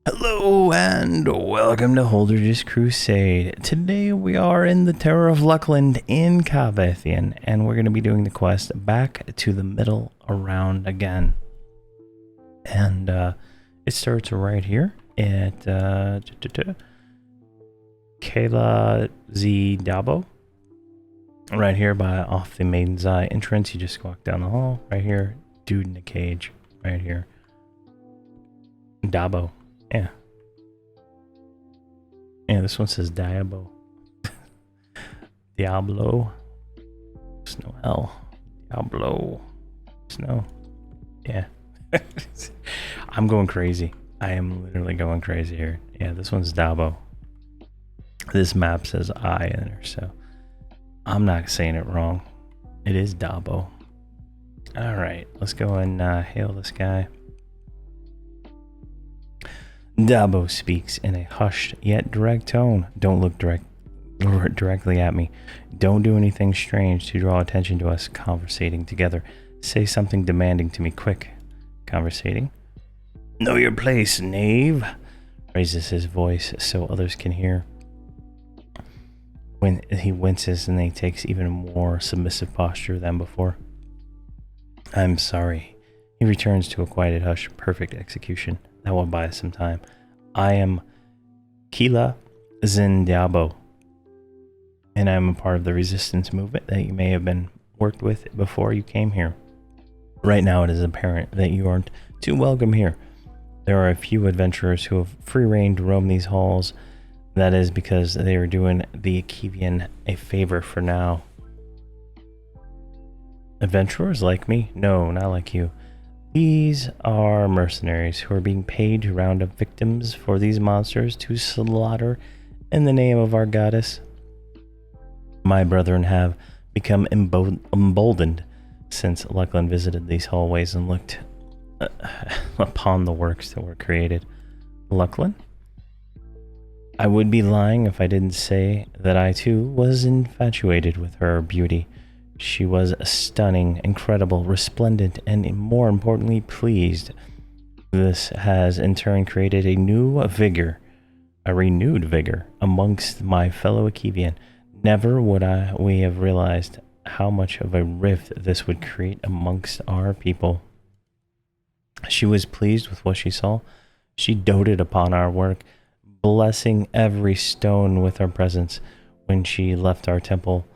Hello and welcome to Holdredge's Crusade. Today we are in the Terror of Luckland in Cavathian, and we're going to be doing the quest back to the middle around again. And it starts right here at Kayla Z Dabo. Right here by off the Maiden's Eye entrance. You just walk down the hall. Right here, dude in a cage. Right here. Dabo. Yeah. Yeah, this one says Diabo. Diablo. Snow L. Diablo. Snow. Yeah. I'm going crazy. I am literally going crazy here. Yeah, this one's Dabo. This map says I in there, so I'm not saying it wrong. It is Dabo. Alright, let's go and hail this guy. Dabo speaks in a hushed yet direct tone. Don't look directly at me. Don't do anything strange to draw attention to us conversating together. Say something demanding to me quick. Conversating? Know your place, knave. Raises his voice so others can hear. When he winces and he takes even more submissive posture than before. I'm sorry. He returns to a quieted hush. Perfect execution. That will buy us some time. I am Kila Zindiabo, and I am a part of the resistance movement that you may have been worked with before you came here. Right now it is apparent that you aren't too welcome here. There are a few adventurers who have free rein to roam these halls. That is because they are doing the Akivian a favor for now. Adventurers like me? No, not like you. These are mercenaries who are being paid to round up victims for these monsters to slaughter in the name of our goddess. My brethren have become emboldened since Luckland visited these hallways and looked upon the works that were created. Luckland? I would be lying if I didn't say that I too was infatuated with her beauty. She was stunning, incredible, resplendent, and more importantly, pleased. This has in turn created a renewed vigor amongst my fellow Akivian. Never would we have realized how much of a rift this would create amongst our people. She was pleased with what she saw. She doted upon our work, blessing every stone with her presence. When she left our temple,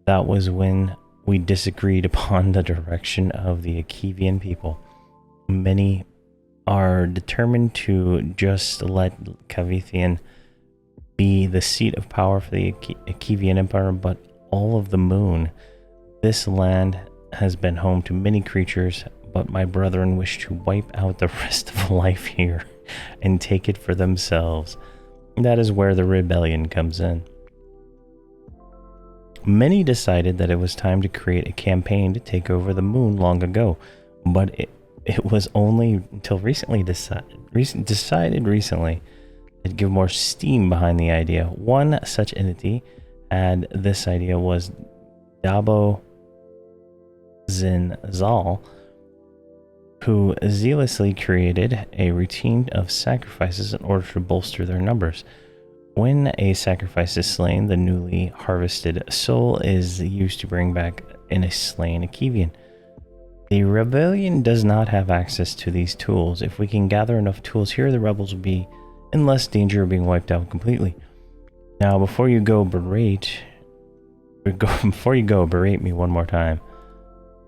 that was when we disagreed upon the direction of the Akivian people. Many are determined to just let Cavathian be the seat of power for the Akivian Empire, but all of the moon. This land has been home to many creatures, but my brethren wish to wipe out the rest of life here and take it for themselves. That is where the rebellion comes in. Many decided that it was time to create a campaign to take over the moon long ago, but it was only until recently decided recently to give more steam behind the idea. One such entity had this idea was Dabo Zinzal, who zealously created a routine of sacrifices in order to bolster their numbers. When a sacrifice is slain, the newly harvested soul is used to bring back in a slain Akivian. The rebellion does not have access to these tools. If we can gather enough tools here, the rebels will be in less danger of being wiped out completely. Now, before you go, berate me one more time.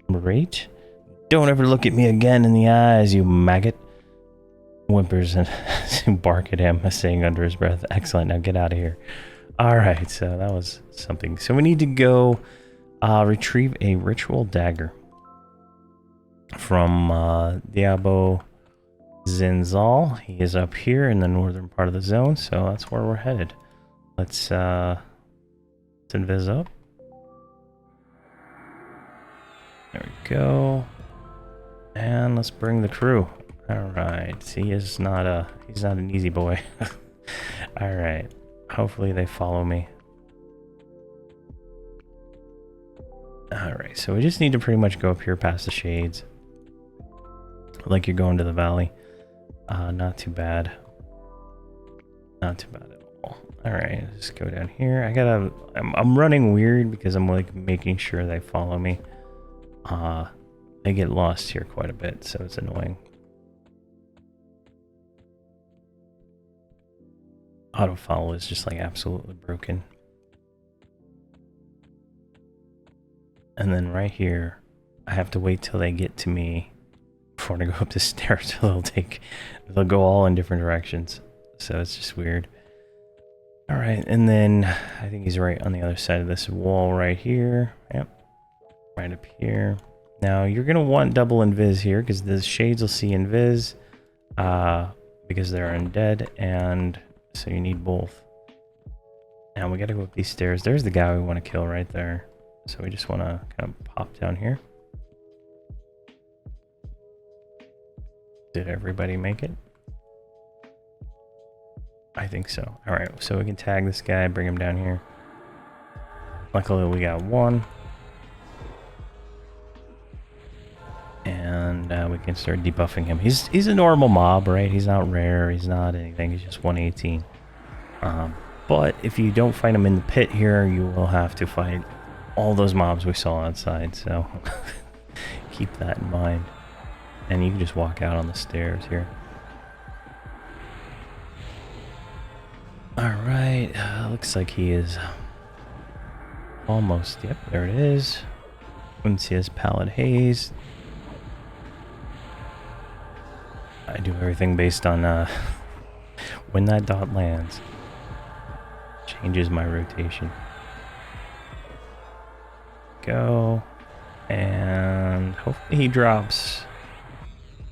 Berate? Don't ever look at me again in the eyes, you maggot. Whimpers and bark at him, saying under his breath, excellent, now get out of here. Alright, so that was something. So we need to go retrieve a ritual dagger from Diabo Zinzal. He is up here in the northern part of the zone, so that's where we're headed. Let's invis up. There we go. And let's bring the crew. Alright, he is not he's not an easy boy. Alright, hopefully they follow me. Alright, so we just need to pretty much go up here past the shades. Like you're going to the valley. Not too bad. Not too bad at all. Alright, let's go down here. I'm running weird because I'm like making sure they follow me. They get lost here quite a bit, so it's annoying. Auto-follow is just like absolutely broken. And then right here, I have to wait till they get to me before I go up the stairs. So they'll go all in different directions. So it's just weird. All right, and then I think he's right on the other side of this wall right here. Yep, right up here. Now you're gonna want double invis here because the shades will see invis, because they're undead, and so you need both. Now we gotta go up these stairs. There's the guy we want to kill right there. So we just want to kind of pop down here. Did everybody make it? I think so. All right, so we can tag this guy, bring him down here. Luckily, we got one. And we can start debuffing him. He's a normal mob, right? He's not rare. He's not anything. He's just 118. But if you don't fight him in the pit here, you will have to fight all those mobs we saw outside. So keep that in mind. And you can just walk out on the stairs here. Alright, looks like he is almost, yep, there it is. We can see his palette haze. I do everything based on when that dot lands. Changes my rotation. Go. And hopefully he drops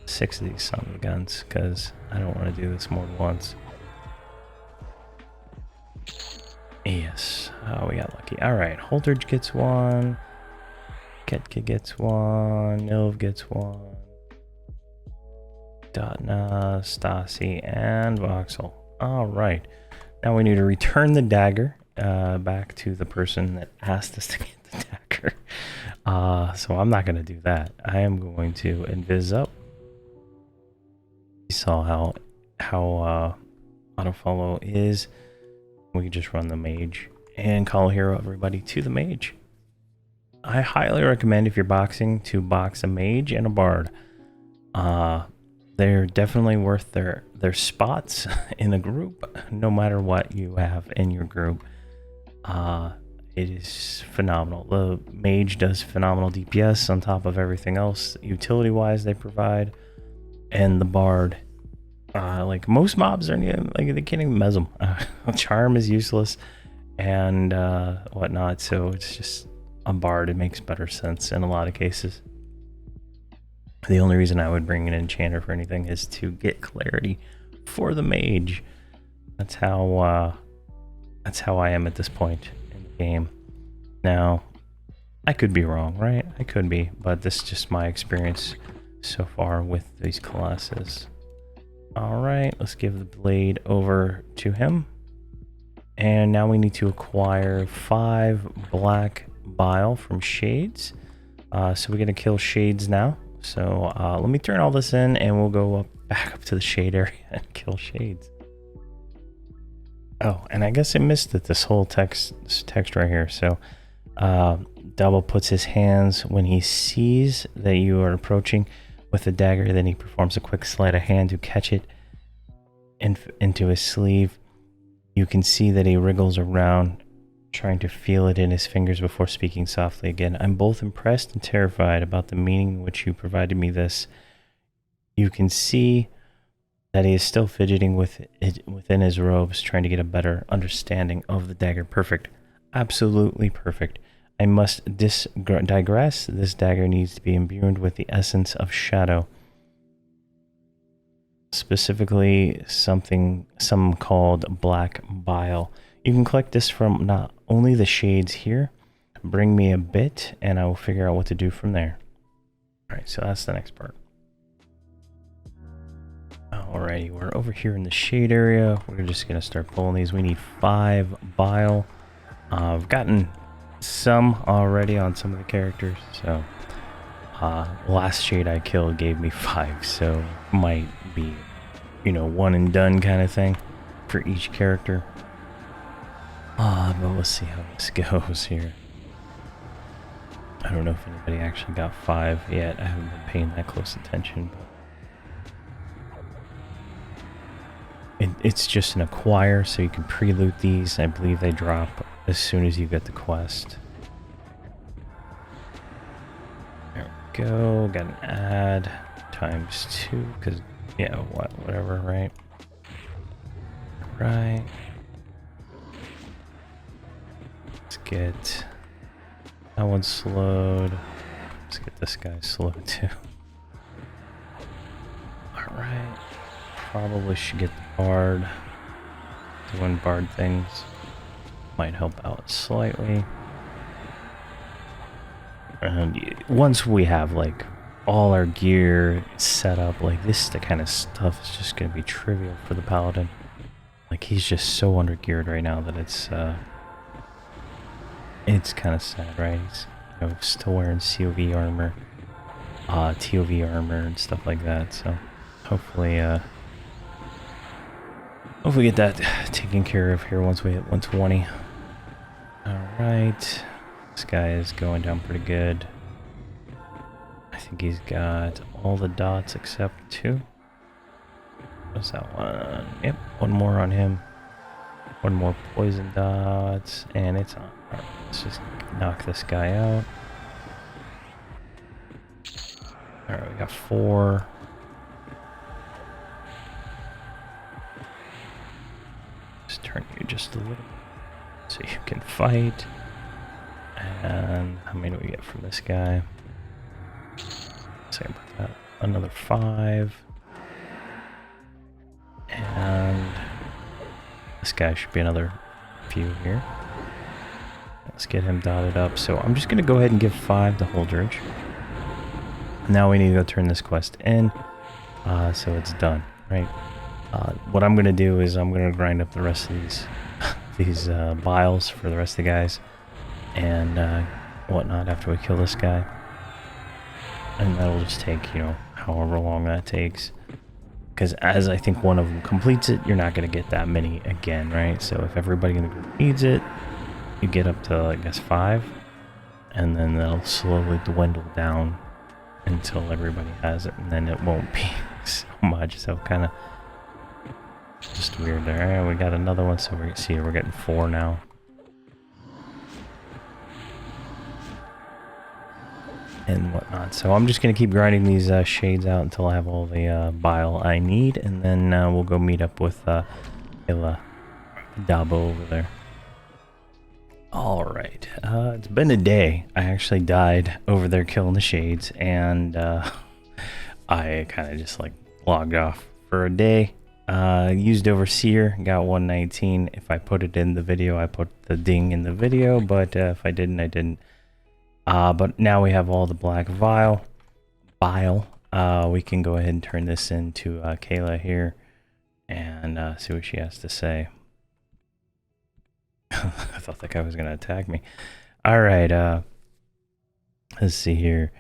6 of these son of guns, because I don't want to do this more than once. Yes. Oh, we got lucky. Alright, Holdredge gets one. Ketka gets one. Nilv gets one. Dotna, Stasi, and Voxel. Alright. Now we need to return the dagger back to the person that asked us to get the dagger. So I'm not going to do that. I am going to invis up. You saw how autofollow is. We can just run the mage and call hero everybody to the mage. I highly recommend, if you're boxing, to box a mage and a bard. They're definitely worth their spots in a group, no matter what you have in your group. It is phenomenal. The mage does phenomenal DPS on top of everything else utility-wise they provide, and the bard, like most mobs are like they can't even mez them. Charm is useless and whatnot, so it's just a bard. It makes better sense in a lot of cases. The only reason I would bring an enchanter for anything is to get clarity for the mage. That's how I am at this point in the game. Now, I could be wrong, right? I could be, but this is just my experience so far with these classes. Alright, let's give the blade over to him. And now we need to acquire 5 black bile from Shades. So we're going to kill Shades now. So let me turn all this in and we'll go back up to the shade area and kill Shades. Oh, and I guess I missed it, this whole text right here. So Double puts his hands when he sees that you are approaching with the dagger. Then he performs a quick sleight of hand to catch it into his sleeve. You can see that he wriggles around, trying to feel it in his fingers before speaking softly again. I'm both impressed and terrified about the meaning in which you provided me this. You can see that he is still fidgeting with it within his robes, trying to get a better understanding of the dagger. Perfect. Absolutely perfect. I must digress. This dagger needs to be imbued with the essence of shadow. Specifically, some called black bile. You can collect this from not only the shades here. Bring me a bit, and I will figure out what to do from there. Alright, so that's the next part. Alrighty, we're over here in the shade area. We're just going to start pulling these. We need 5 bile. I've gotten some already on some of the characters, so last shade I killed gave me 5, so might be, you know, one and done kind of thing. for each character. But let's see how this goes here. I don't know if anybody actually got 5 yet. I haven't been paying that close attention. But it's just an acquire, so you can pre-loot these. I believe they drop as soon as you get the quest. There we go. Got an ad ×2, because, yeah, whatever, right? Right. Let's get that one slowed. Let's get this guy slowed too. Alright. Probably should get the bard. Doing bard things might help out slightly. And once we have like all our gear set up, like this, the kind of stuff is just going to be trivial for the paladin. Like he's just so under geared right now that it's kind of sad, right? He's, you know, still wearing COV armor, TOV armor and stuff like that. So hopefully get that taken care of here once we hit 120. Alright. This guy is going down pretty good. I think he's got all the dots except 2. What's that one? Yep, one more on him. One more poison dots, and it's on. Alright, let's just knock this guy out. Alright, we got 4. Just turn you just a little so you can fight. And how many do we get from this guy? Say about that. Another 5. And this guy should be another few here. Let's get him dotted up. So I'm just going to go ahead and give 5 to Holdredge. Now we need to go turn this quest in. So it's done, right? What I'm going to do is I'm going to grind up the rest of these biles for the rest of the guys and whatnot after we kill this guy. And that'll just take, you know, however long that takes. Because as I think one of them completes it, you're not going to get that many again, right? So if everybody in the group needs it, you get up to, I guess, 5. And then they'll slowly dwindle down until everybody has it. And then it won't be so much. So kind of just weird there. Right, we got another one. So we see we're getting 4 now. And whatnot. So I'm just going to keep grinding these shades out until I have all the bile I need, and then we'll go meet up with Dabo over there. Alright, it's been a day. I actually died over there killing the shades, and I kind of just like logged off for a day. Used Overseer, got 119. If I put it in the video, I put the ding in the video, but if I didn't, I didn't. But now we have all the black bile. We can go ahead and turn this into Kayla here and see what she has to say. I thought that guy was going to attack me. All right. Let's see here.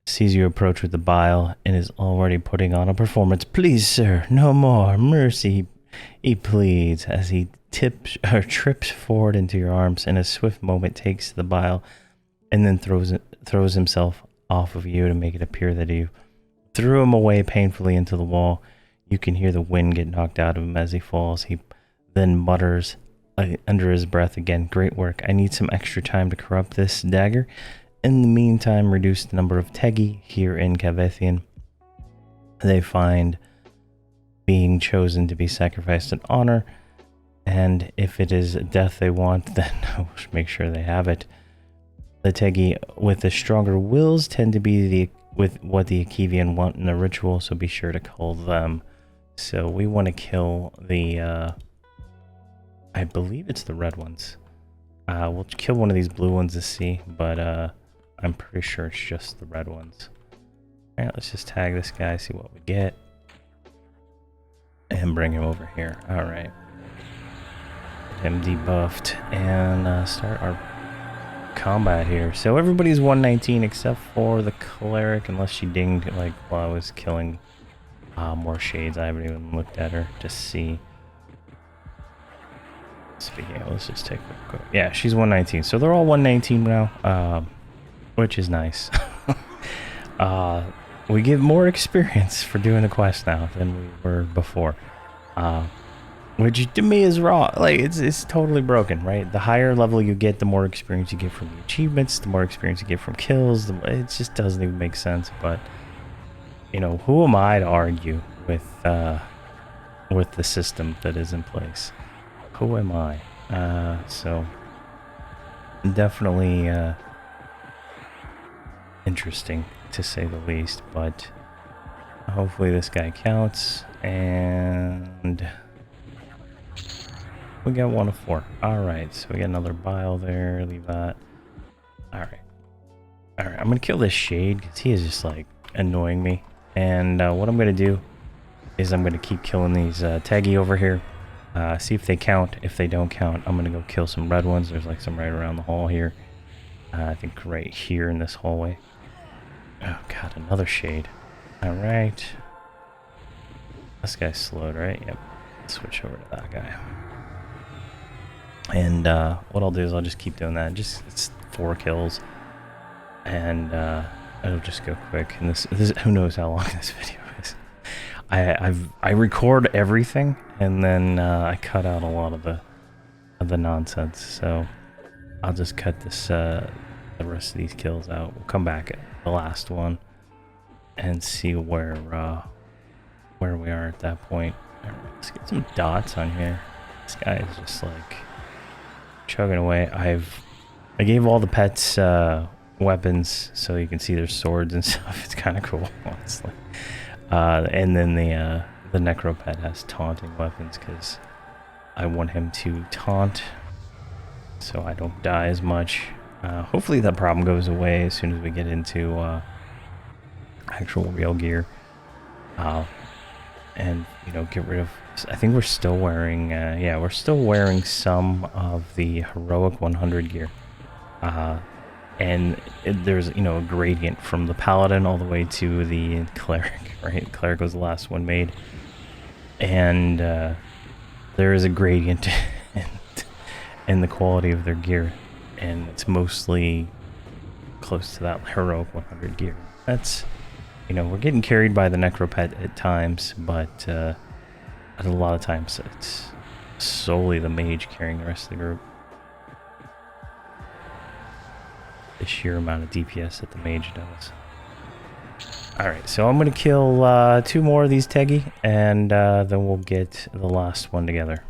Sees you approach with the bile and is already putting on a performance. Please, sir, no more mercy. He pleads as he trips forward into your arms and a swift moment takes the bile and then throws himself off of you to make it appear that you threw him away painfully into the wall. You can hear the wind get knocked out of him as he falls. He then mutters under his breath again, "Great work. I need some extra time to corrupt this dagger. In the meantime, reduce the number of Tegi here in Kavethian. They find being chosen to be sacrificed in honor, and if it is death they want, then we'll make sure they have it. The Tegi with the stronger wills tend to be with what the Akivian want in the ritual, so be sure to call them." So we want to kill the, I believe it's the red ones. We'll kill one of these blue ones to see, but I'm pretty sure it's just the red ones. Alright, let's just tag this guy, see what we get. And bring him over here. Alright. Get him debuffed and start our combat here. So everybody's 119 except for the cleric, unless she dinged like while I was killing more shades. I haven't even looked at her to see. speaking of, let's just take a quick. Yeah, she's 119. So they're all 119 now, which is nice. We get more experience for doing the quest now than we were before. Which to me is wrong. Like, it's totally broken, right? The higher level you get, the more experience you get from the achievements, the more experience you get from kills. It just doesn't even make sense. But, you know, who am I to argue with the system that is in place? Who am I? So, definitely interesting, to say the least. But hopefully this guy counts. And we got 1 of 4. Alright, so we got another bile there. Leave that. Alright. Alright, I'm going to kill this shade because he is just, like, annoying me. And what I'm going to do is I'm going to keep killing these taggy over here. See if they count. If they don't count, I'm going to go kill some red ones. There's, like, some right around the hall here. I think right here in this hallway. Oh, God, another shade. Alright. This guy's slowed, right? Yep. Switch over to that guy. And what I'll do is I'll just keep doing that. It's 4 kills, and it'll just go quick. And this who knows how long this video is. I record everything, and then I cut out a lot of the nonsense. So I'll just cut this the rest of these kills out. We'll come back at the last one and see where we are at that point. All right, let's get some dots on here. This guy is just like chugging away. I gave all the pets weapons, so you can see their swords and stuff. It's kind of cool, honestly. And then the necro pet has taunting weapons because I want him to taunt, so I don't die as much. Hopefully that problem goes away as soon as we get into actual real gear. And, you know, get rid of... I think we're still wearing... yeah, we're still wearing some of the heroic 100 gear. And there's, you know, a gradient from the paladin all the way to the cleric, right? Cleric was the last one made. And there is a gradient in the quality of their gear. And it's mostly close to that heroic 100 gear. That's... You know, we're getting carried by the necropet at times, but at a lot of times it's solely the mage carrying the rest of the group. The sheer amount of DPS that the mage does. Alright, so I'm going to kill 2 more of these Teggy, and then we'll get the last one together.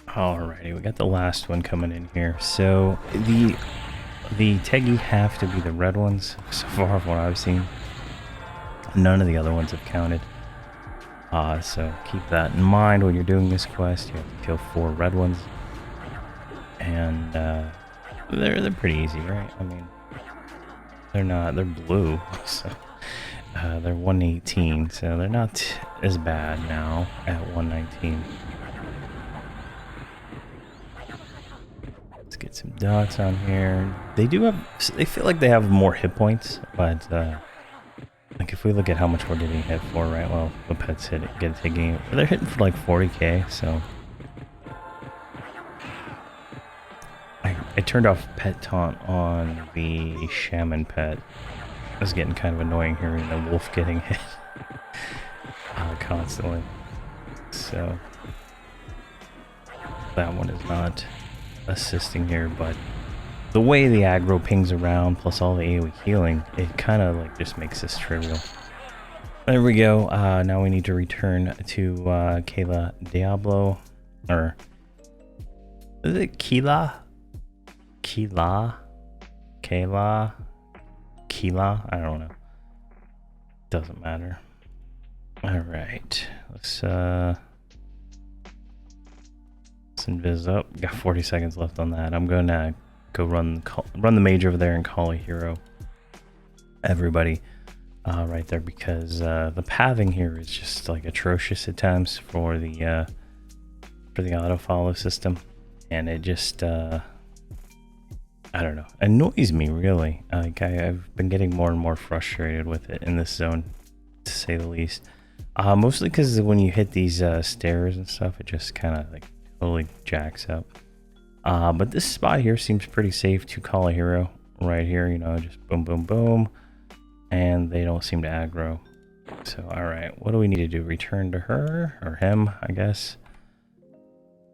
Alrighty, we got the last one coming in here. So the Teggy have to be the red ones, so far from what I've seen. None of the other ones have counted. So keep that in mind when you're doing this quest. You have to kill 4 red ones. And they're pretty easy, right? I mean, they're blue, so they're 118, so they're not as bad now at 119. Let's get some dots on here. They feel like they have more hit points, but like if we look at how much we're getting hit for, right? Well, the pets they're hitting for like 40k, so I turned off pet taunt on the shaman pet. It was getting kind of annoying hearing the wolf getting hit constantly. So that one is not assisting here, but the way the aggro pings around, plus all the AoE healing, it kind of like just makes this trivial. There we go. Now we need to return to Kayla Diablo, or is it Kayla? Kayla? I don't know. Doesn't matter. All right, let's invis up. Got 40 seconds left on that. I'm gonna go run the mage over there and call a hero. Everybody right there, because the pathing here is just like atrocious at times for the auto follow system, and it just I don't know, annoys me really. Like I've been getting more and more frustrated with it in this zone, to say the least. Mostly because when you hit these stairs and stuff, it just kind of like totally jacks up. But this spot here seems pretty safe to call a hero right here. You know, just boom, boom, boom. And they don't seem to aggro. So, alright, what do we need to do? Return to her, or him, I guess.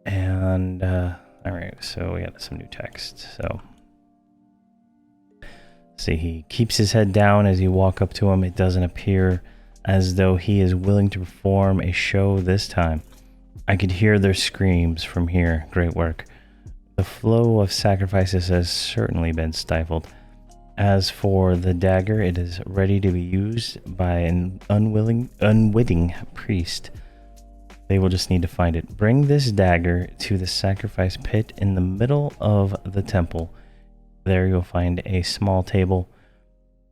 And, alright, so we got some new text. So, see, he keeps his head down as you walk up to him. It doesn't appear as though he is willing to perform a show this time. I could hear their screams from here. Great work. The flow of sacrifices has certainly been stifled. As for the dagger, it is ready to be used by an unwitting priest. They will just need to find it. Bring this dagger to the sacrifice pit in the middle of the temple. There you'll find a small table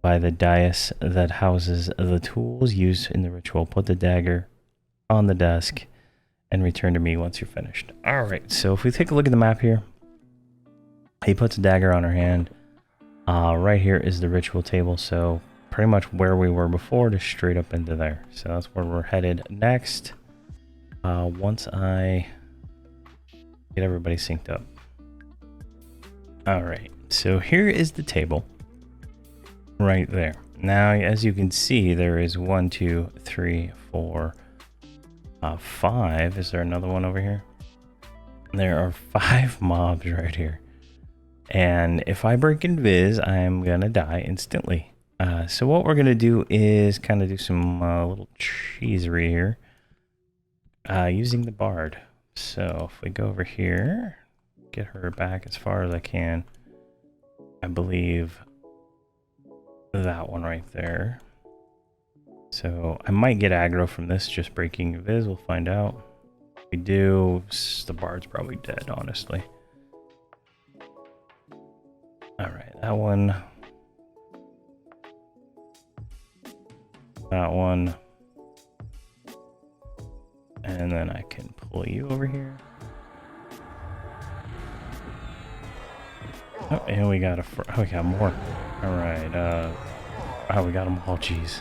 by the dais that houses the tools used in the ritual. Put the dagger on the desk and return to me once you're finished. Alright, so if we take a look at the map here, he puts a dagger on her hand. Right here is the ritual table, so pretty much where we were before, just straight up into there. So that's where we're headed next. Once I get everybody synced up. Alright, so here is the table. Right there. Now, as you can see, there is 1, 2, 3, 4, 5. Is there another one over here? There are 5 mobs right here. And if I break invis, I'm gonna die instantly. So what we're gonna do is kind of do some little cheesery here. Using the bard. So if we go over here, get her back as far as I can. I believe that one right there. So I might get aggro from this just breaking viz. We'll find out. If we do, the bard's probably dead, honestly. Alright, that one. That one. And then I can pull you over here. Oh, and we got we got more. Alright, oh, we got them all, jeez.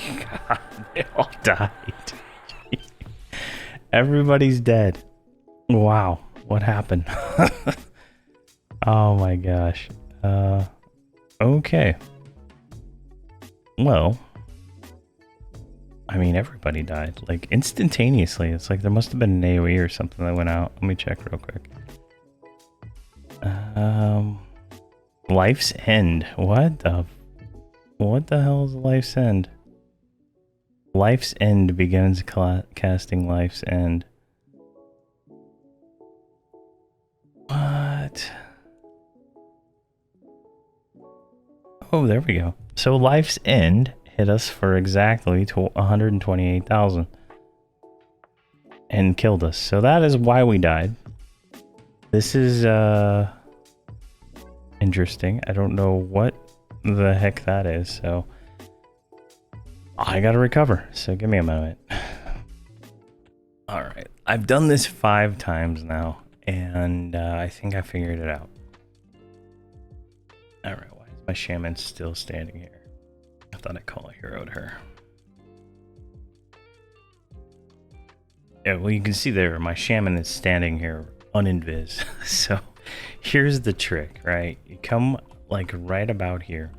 God, they all died. Everybody's dead. Wow, what happened? Oh my gosh. Okay. Well, I mean, everybody died, like, instantaneously. It's like there must have been an AoE or something that went out. Let me check real quick. Life's End. What the hell is Life's End? Life's End begins casting Life's End. What? Oh, there we go. So Life's End hit us for exactly 128,000 and killed us. So that is why we died. This is interesting. I don't know what the heck that is, so I gotta recover. So give me a moment. All right, I've done this 5 times now, and I think I figured it out. All right, why is my shaman still standing here? I thought I'd call a hero to her. Yeah, well, you can see there, my shaman is standing here uninvis. So here's the trick, right? You come like right about here.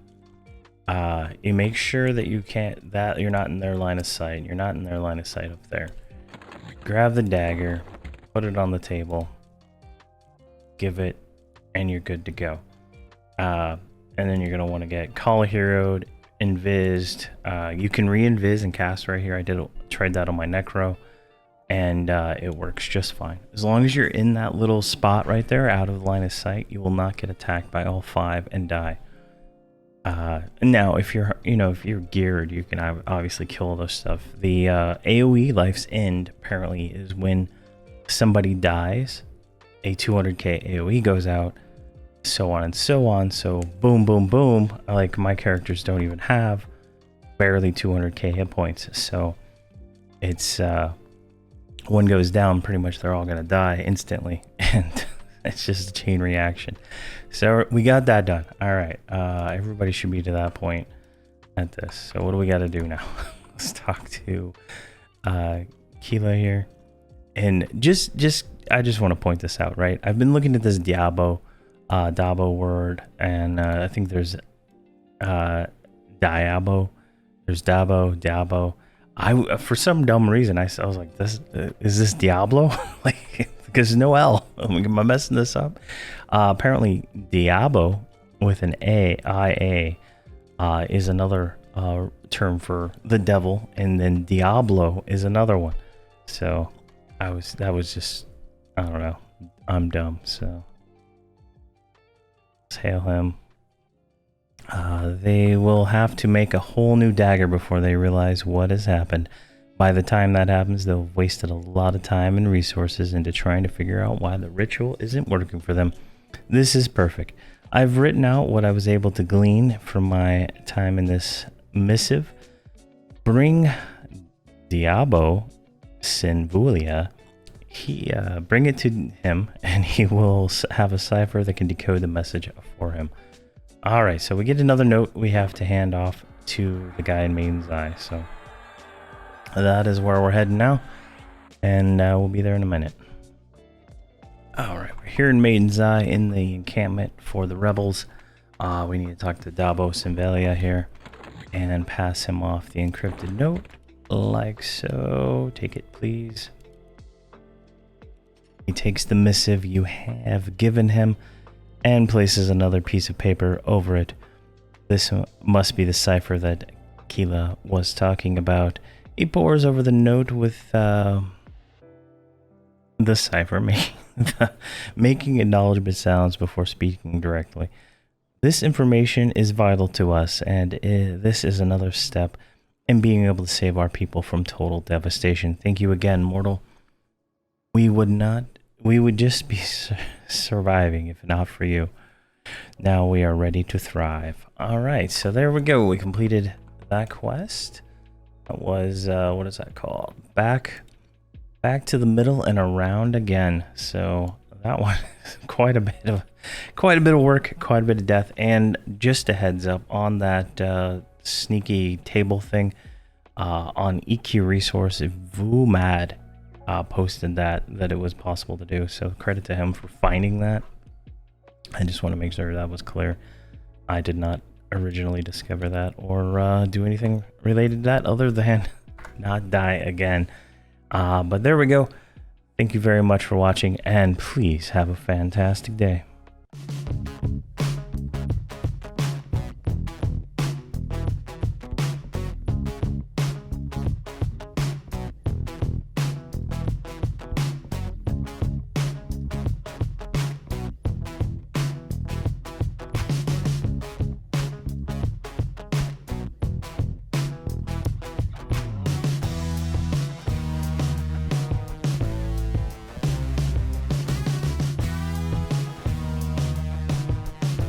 You make sure that you're not in their line of sight. You're not in their line of sight up there. Grab the dagger, put it on the table, give it, and you're good to go. And then you're gonna want to get call a hero, invised. You can re-invis and cast right here. I tried that on my necro, and it works just fine. As long as you're in that little spot right there, out of the line of sight, you will not get attacked by all 5 and die. Now, if you're geared, you can obviously kill all those stuff. The AoE Life's End apparently is when somebody dies, a 200k AoE goes out, so on and so on. So boom, boom, boom. Like, my characters don't even have barely 200k hit points. So it's one goes down, pretty much they're all gonna die instantly, and it's just a chain reaction. So we got that done. All right, everybody should be to that point at this. So what do we got to do now? Let's talk to Keela here, and just I just want to point this out, right? I've been looking at this Dabo word, and I think there's Diabo. There's Dabo. I for some dumb reason I was like, "This is this Diablo?" Like, because no L. Am I messing this up? Apparently, Diabo with an IA is another term for the devil, and then Diablo is another one. So that was just, I don't know. I'm dumb, so let's hail him. They will have to make a whole new dagger before they realize what has happened. By the time that happens, they'll have wasted a lot of time and resources into trying to figure out why the ritual isn't working for them. This is perfect. I've written out what I was able to glean from my time in this missive. Bring Diabo Sinvulia. Bring it to him, and he will have a cipher that can decode the message for him. All right, so we get another note we have to hand off to the guy in Maiden's Eye. So that is where we're heading now, and we'll be there in a minute. All right, we're here in Maiden's Eye in the encampment for the rebels. We need to talk to Dabo Sinvalia here and pass him off the encrypted note like so. Take it, please. He takes the missive you have given him and places another piece of paper over it. This must be the cipher that Keela was talking about. He pores over the note with the cipher, making acknowledgement sounds before speaking directly. This information is vital to us, and this is another step in being able to save our people from total devastation. Thank you again, mortal. We would just be surviving if not for you. Now we are ready to thrive. All right, so there we go. We completed that quest. That was what is that called? Back to the middle and around again. So that one is quite a bit of work, quite a bit of death. And just a heads up on that sneaky table thing on EQ Resource, VooMad posted that it was possible to do. So credit to him for finding that. I just want to make sure that was clear. I did not originally discover that or do anything related to that other than not die again. But there we go. Thank you very much for watching, and please have a fantastic day.